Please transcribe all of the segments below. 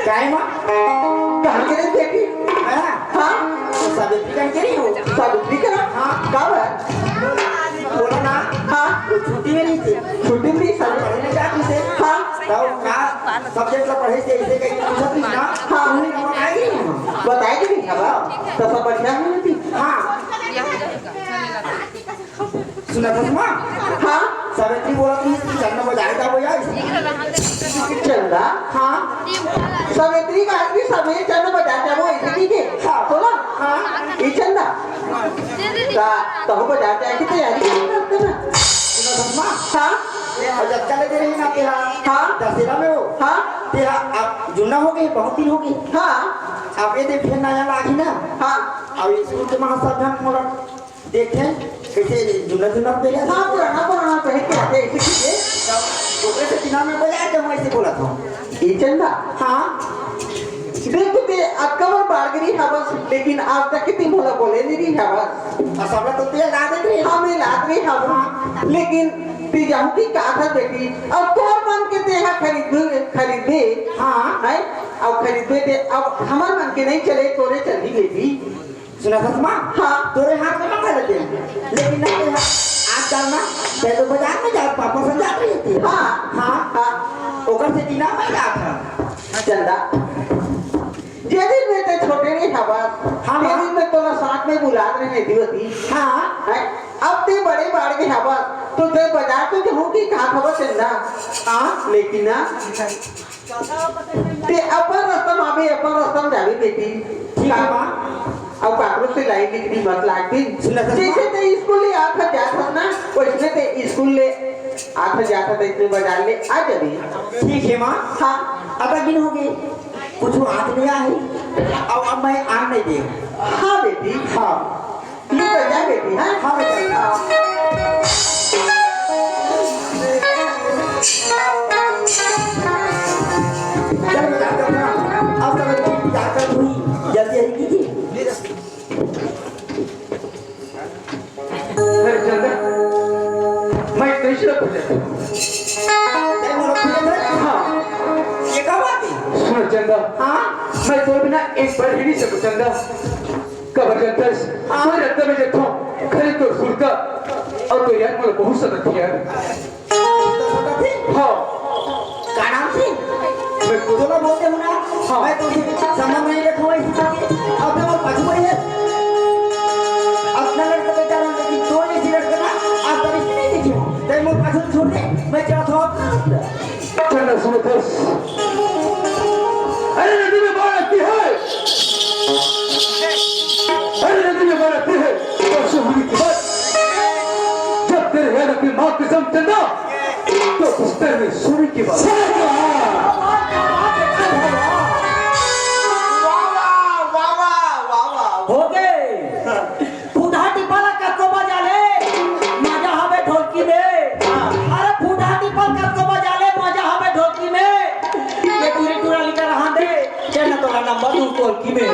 काय मग कहाँ के रहते हैं हाँ सावित्री कहाँ के रही हो सावित्री का हाँ कब है बोला ना हाँ वो छुट्टी में नहीं थी छुट्टी में नहीं पढ़ने जाती से हाँ तो का सब्जेक्ट का पढ़े से इसे कहीं पूछा थी ना हाँ उन्हें बताएगी नहीं अब तो सब बढ़िया नहीं थी हाँ सुना था तुम हाँ सावित्री बोला तुम चंदा बजाएगा वो यार चंदा हाँ सावित्री का आदमी समय चंदा बजाता है वो इसे ठीक है हाँ बोला हाँ ये चंदा का तो वो बजाते हैं कि तैयारी करते ना सुना था तुम हाँ और जब चले दे रही ना तेरा हाँ दशहरा में हो हाँ तेरा आप जुड़ना हो गई बहुत दिन हो गई हाँ आप ये देख फिर नया लागी ना हाँ अब स्कूल के महासभा में मोरा देखें कैसे जुना जुना पे हाँ पुराना पुराना पहले क्या थे इसे कीजिए तो ऐसे दिना में बजाया जब मैं ऐसे बोला था ये चंदा हाँ देखो ते आपका वो बारगरी हवस लेकिन आज तक कितनी बोला बोले नहीं हवस और सब लोग तो ते ला दे रही हाँ मैं ला रही हवस लेकिन ते जाऊँ की कहा बेटी अब कौन मन के ते यहाँ खरीदे हाँ है अब खरीदे ते अब हमारे मन के नहीं चले तोरे चली बेटी सुना था तुम हाँ तोरे हाथ में मत लेते लेकिन ना तेरा आज डालना ते तो बाजार में जा पापा से जा रही थी हाँ हाँ हाँ ओकर से दिना में जा था चंदा जेदी में ते छोटे नहीं हवा हाँ जेदी में तो ना साथ में बुला रहे थी होती हाँ है अब ते बड़े बाड़ के हवा तो ते बाजार तो कहूँ की कहाँ खबर चंदा हाँ लेकिन ना ते अपन रास्ता जावी बेटी ठीक है माँ अब काकरों से लाइन लिखनी मत लागती जैसे ते स्कूल ले आता जाता ना वैसे ते स्कूल ले आता जाता तो इतने बाजार ले आ जाबी ठीक है माँ हाँ अब दिन हो गई कुछ हाथ नहीं आई अब मैं आ नहीं दे हाँ बेटी हाँ ठीक है जा बेटी हाँ हाँ बेटी अब जाकर हुई जल्दी आई कीजिए मैं कैसे हाँ ये कब आती सुनो चंदा हाँ मैं तो बिना एक बार ही नहीं सकूं चंदा कबर जंतस तो रत्ता में जत्थो खरे तो सुरता और तो यार मुझे बहुत सदत थी यार हाँ क्या नाम थी मैं खुद ना बोलते हूँ ना हाँ मैं तो समझ नहीं रखा हूँ इसी तरह अब मैं वो पछुआ है अपना लड़का बेचारा लेकिन दो नहीं सी लड़का ना आप तो इसमें नहीं देखिए तेरे मुँह पछुआ छोड़ दे मैं चाहता हूँ चंदा सुनो तो अरे नदी में बाढ़ आती है अरे नदी में बाढ़ आती है परसों होने के बाद जब तेरे याद अपनी माँ कसम चंदा तो बिस्तर में सोने के बाद हो गए फूटा टिपल कत्तो बजा ले मजा हमें ढोलकी में अरे फूटा टिपल कत्तो बजा ले मजा हमें ढोलकी में ये पूरी पूरा लिखा रहा दे चलना तो नंबर दू ढोलकी में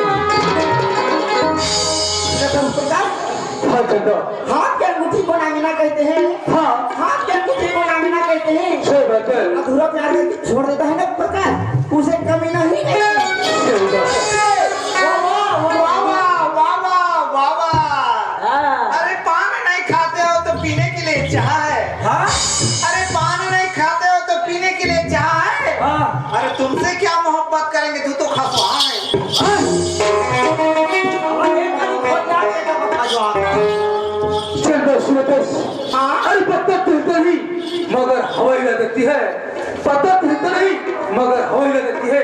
हाँ चंदा हाथ के अंगूठी को नांगना कहते हैं हाँ हाथ के अंगूठी को नांगना कहते हैं सही बात है अधूरा प्यार छोड़ देता है ना प्रकार उसे कमी नहीं अरे पान नहीं खाते हो तो पीने के लिए चाह है हाँ अरे पान नहीं खाते हो तो पीने के लिए चाह है हाँ अरे तुमसे क्या मोहब्बत करेंगे तू तो खसवा है चंदा सुनतस अरे पत्ता तिलता नहीं मगर हवाई लगती है पत्ता तिलता नहीं मगर हवाई लगती है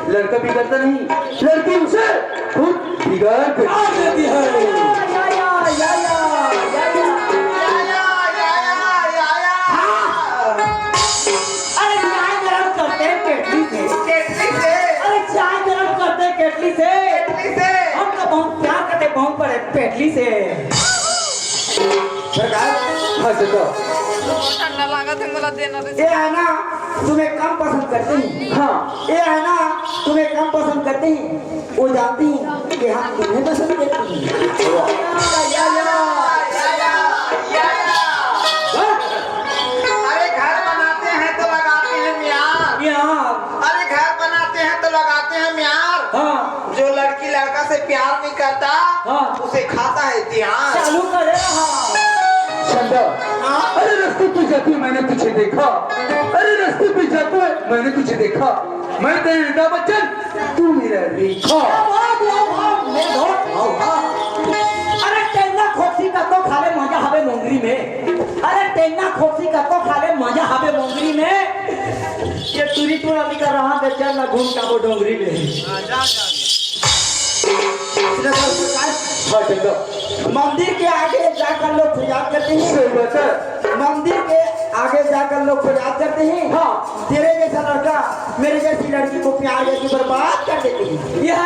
लड़का बिगड़ता नहीं लड़की उसे खुद बिगाड़ देती है टकली से सरकार हाँ चलो ठंडा लगा थे मला देणार ये है ना तुम्हें कम पसंद करते हैं हाँ ये है ना तुम्हें कम पसंद करते हैं वो जानती हैं कि हम तुम्हें पसंद करते हैं अरे घर बनाते हैं तो लगाते हैं म्यार यार अरे घर बनाते हैं तो लगाते हैं म्यार हाँ जो लड़की लड़का से प्यार नहीं करता हाँ। उसे खाता है ध्यान चालू करे चंदा अरे रास्ते पे जाते मैंने तुझे देखा अरे रास्ते पे जाते मैंने तुझे देखा मैं तेरा अमिताभ बच्चन तू मेरा रेखा अरे टेन्ना खोपसी का तो खाले मजा हवे मोंगरी में अरे टेन्ना खोपसी का तो खाले मजा हवे मोंगरी में ये तुरी तो अभी कर रहा बेचारा ना घूम का वो डोंगरी में हाँ चंदा मंदिर के आगे जाकर लोग फरियाद करते हैं सही बात है मंदिर के आगे जाकर लोग फरियाद करते हैं हाँ तेरे जैसा लड़का मेरे जैसी लड़की को प्यार जैसी बर्बाद कर देते हैं या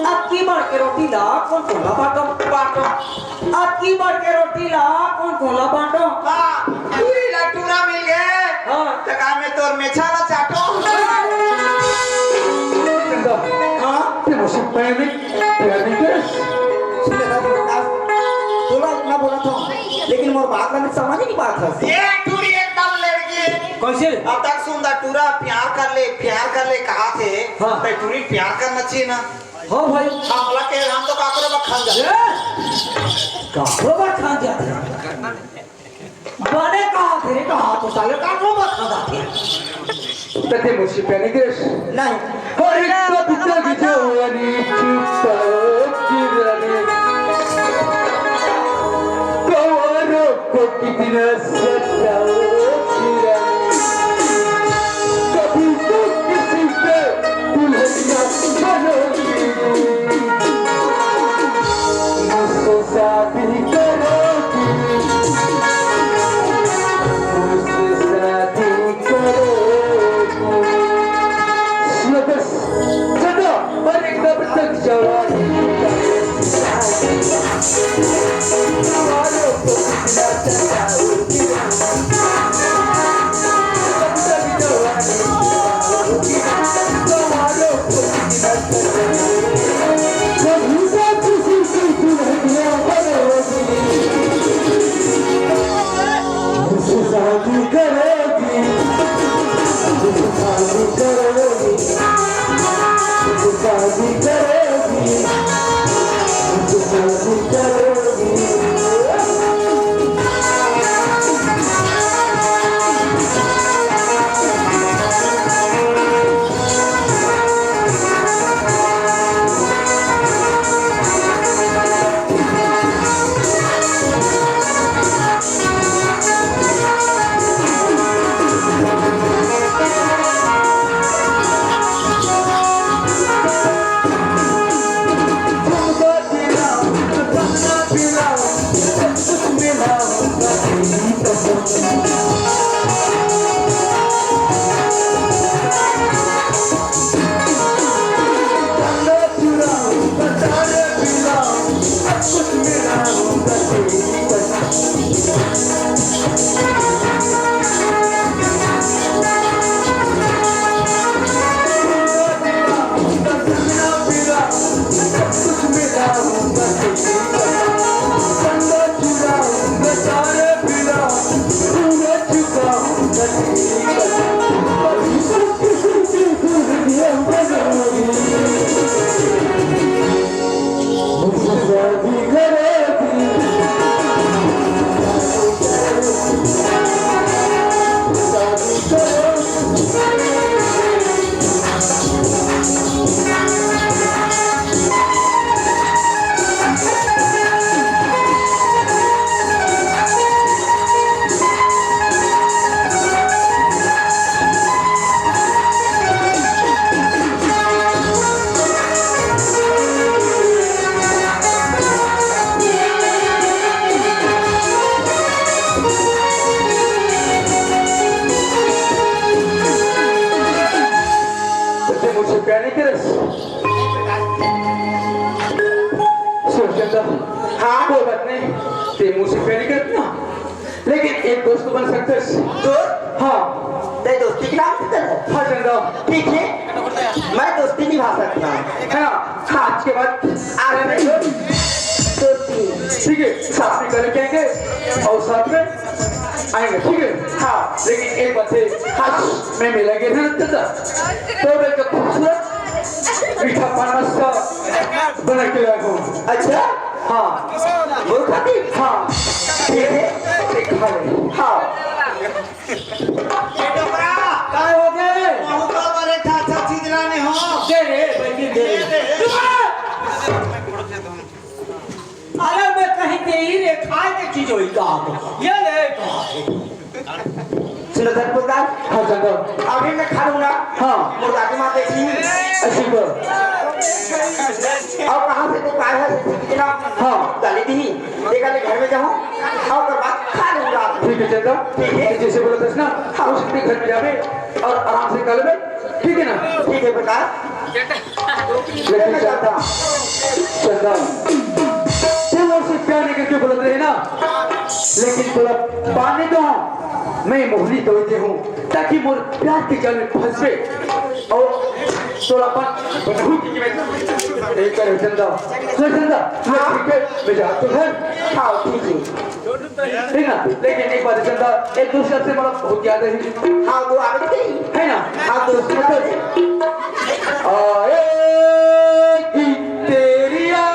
अब की बार के रोटी ला कौन कोला बाटो बाटो अब की बार के रोटी ला कौन कोला बाटो पूरी लटूरा मिल गए हाँ तका में तोर मेछाला चाटो चंदा हाँ ते मुझसे प्यार नहीं कर बोला इतना बोला था लेकिन मोर बात में समझ नहीं बात है ये टूरी एकदम लड़की कौन से अब तक सुंदर टूरा प्यार कर ले कहा थे हाँ। भाई टूरी प्यार करना चाहिए ना हो भाई हमला के हम तो काकरो बखान जा काकरोबा खान जाते बड़े कहा थे कहा तो साले काकरोबा खा जाते ते मुझसे प्यार नहीं कर नहीं हर एक कविता की जवानी चुपता गिराने कवारों को कितना सताओ गिराने कभी तो किसी पे दुल्हनिया बनोगी मुझसे शादी करोगी मुझसे शादी करोगी बस चलो और एकदम तक जवानी कवारों को कितना सताओ शादी करोगी शादी करोगी शादी करोगी शादी करोगी सकते चंदा हाँ। कोई बात नहीं ते मुझसे प्यार नहीं करती ना लेकिन एक दोस्त बन सकते दोस्त हाँ ते दोस्ती की नाम कितना है हाँ चंदा ठीक है मैं दोस्ती निभा सकता हूँ है ना हाँ आज के बाद आगे नहीं दोस्ती ठीक है साथ में कल कहेंगे और साथ में आएंगे ठीक है हाँ लेकिन एक बात है आज मैं मिला गया ना चंदा तो मैं का खूबसूरत मीठा पान नाश्ता बना के लाया हूँ अच्छा हाँ वो खाती हाँ ठीक है एक खा ले हाँ ये डोकरा काय हो गए बहुत बड़े था अच्छा चीज लाने हो दे रे बंदी दे अरे मैं कहीं दे ही रे खाए के चीज होई का ये ले सुनो धर्मदार हाँ चंदा अभी मैं खा लूंगा हाँ मुर्गा की माँ देखी अच्छी बात और कहाँ से तू पाया है कितना हाँ गाली दी देखा ले घर में जाऊँ और उसके बाद खा लूंगा ठीक है चंदा ठीक है। जैसे बोला था ना हाँ। उसी घर में जावे और आराम से कर ले ठीक है ना ठीक है प्रकाश लेकिन चंदा चंदा तुम मुझसे प्यार नहीं करके बोलते रहे ना लेकिन थोड़ा पानी दो मैं मोहनी तोड़ते हूँ ताकि मोर प्यार के जाल में फंस गए और थोड़ा पान बनहू की मैं नहीं करे चंदा चंदा हाँ ठीक है मैं जाता तो घर हाँ ठीक है ठीक ना लेकिन एक बात है चंदा एक दूसरे से मतलब बहुत याद है हाँ वो आगे गई है ना हाँ दोस्ती में तो आएगी तेरी याद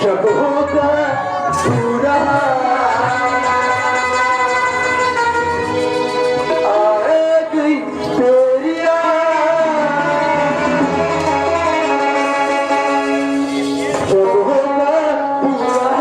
जब होगा पूरा आएगी तेरी याद जब होगा पूरा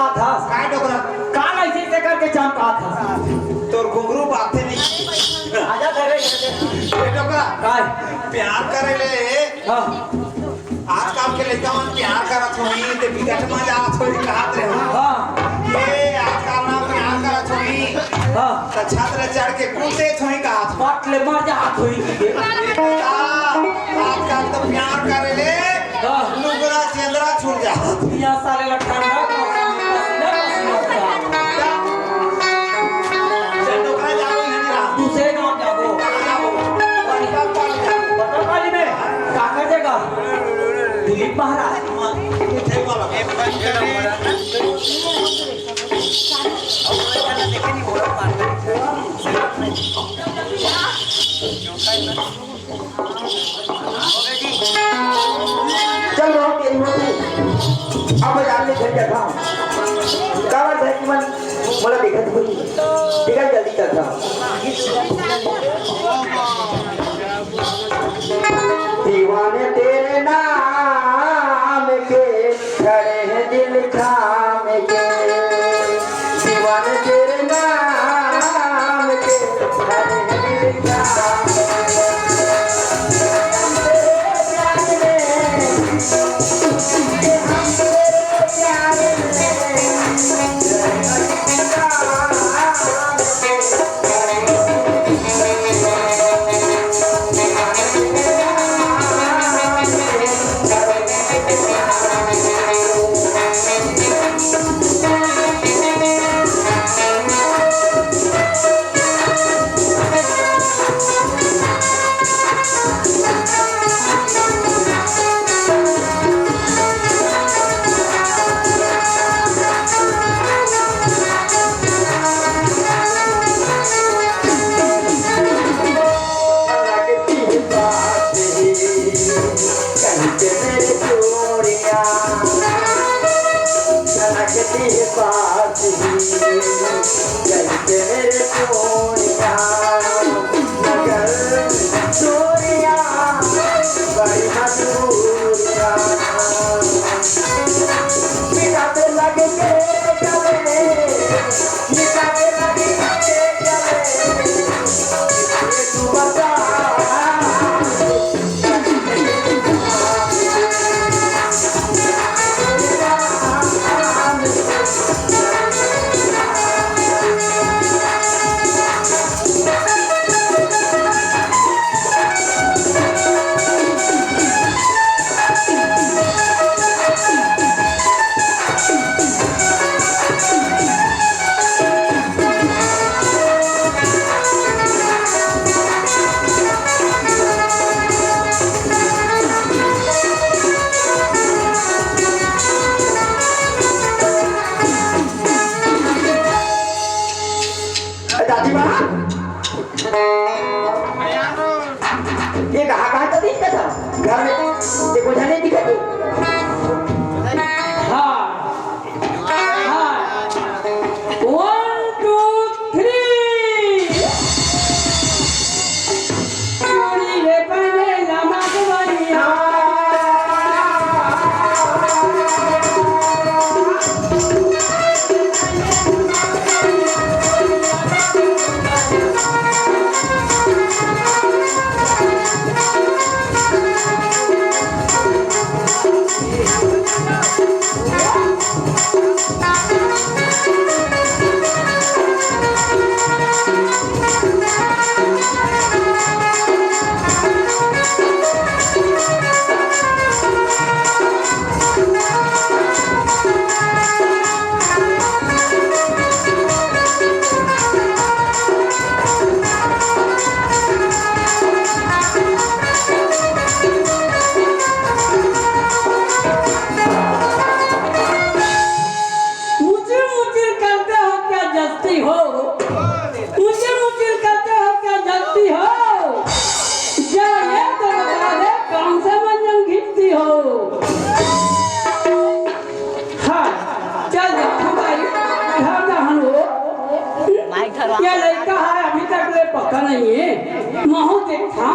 तू काय डोकरा तोर घुंघरू बाते नहीं आजा करे ये डोकरा काय प्यार करे ले हाँ आजकल के लड़का मन प्यार करत होई ते बिगट में जात होई कहत रहे हाँ ये आजकल ना प्यार करत होई हाँ त छात्र चढ़ के कूदे होई कहत बात ले मर जा हाथ हुई की आजकल तो प्यार करे ले हाँ लुगरा चंद्रा छूट जा यहाँ साले ठंडा डोकरा जाओ हिंदरा दूसरे गांव जाबो पटवाली में काका जगह दिलीप महाराज थे वाला चल रहा हूँ तेरी होती अब मैं जाने घर जाता हूँ कावड़ है कि मन मला देखत हुई ठीक है जल्दी चलता हूँ दीवाने तेरे नाम के खड़े हैं दिल थाम के दीवाने तेरे नाम के खड़े हैं दिल थाम तेरे पास ही जैसे मेरे सोनिया नगर सोनिया बड़ी मधुरिया मिटाते लगे के गले मिटाते लगे के गले तू बता दादी माँ ये कहाँ तो दिन का था घर में ये कुछ नहीं दिखती हाँ 1 2 3 चोरी ले पहले लमा कवरिया ये लड़का है अभी तक ले पता नहीं है महू देखा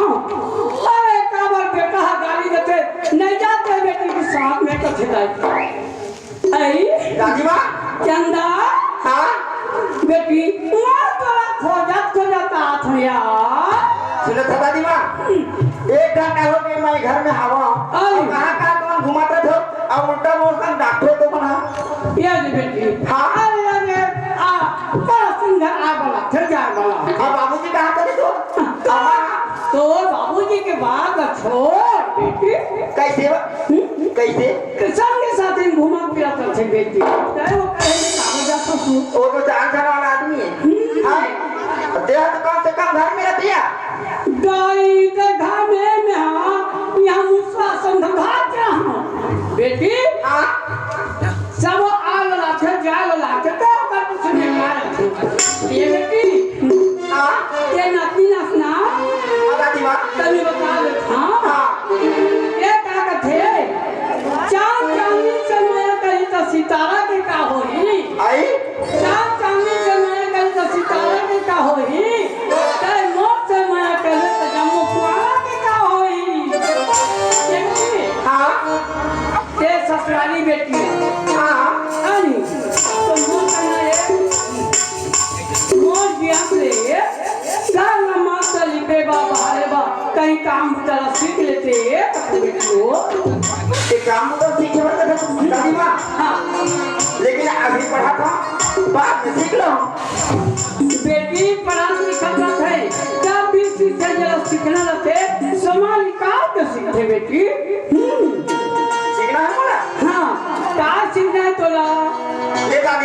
अरे काबर बेटा गाड़ी देते नहीं जाते बेटी के साथ में कथे जाए आई दादी माँ चंदा हाँ बेटी मां तोरा खोजत आथ यार सुनो था दादी माँ एक घंटा हो गया मैं घर में हवा और कहाँ कहाँ कौन घुमाते थे और उल्टा मोड़ डॉक्टर तो बना ये बेटी हाँ अरे आ बड़ा सुंदर आ बड़ा फिर जा बड़ा हाँ बाबूजी कहाँ करे तो बाबूजी के बाद छोड़ बेटी कैसे कैसे किसान के साथ ही घुमा फिरा करते बेटी चाहे वो कहे कागज जाता तू वो तो जान वाला आदमी है हाँ देह तो कम से कम घर में रहती है दाई के घर में हाँ यहाँ मुस्वा संधा क्या हाँ बेटी हाँ सब आग लाते जाल लाते तो कर कुछ नहीं मार ये बेटी हाँ ये नाती नासना दादी माँ तभी बता दे हाँ ये क्या कहते चांद चांदी समय कहीं तो सितारा के का होई आई चांद चांदी समय कहीं तो सितारा के का होई कहीं मोट समय कहीं तो जम्मू कुआरा के का होई देखिए हाँ ये ससुराली बेटी हाँ अनि तो मोट करना है मोट ज्ञान ले घर में मास्टर लिपे बाबा हरे बा कहीं काम जरा सीख लेते बेटियों ये काम तो सीखे बता दादी माँ हाँ लेकिन अभी पढ़ा था बाद में सीख लो बेटी पढ़ा लिखा है जब भी सीखे जरा सीखना रहते समाज निकाल के सीखे बेटी सीखना है बोला हाँ क्या सीखना है तोला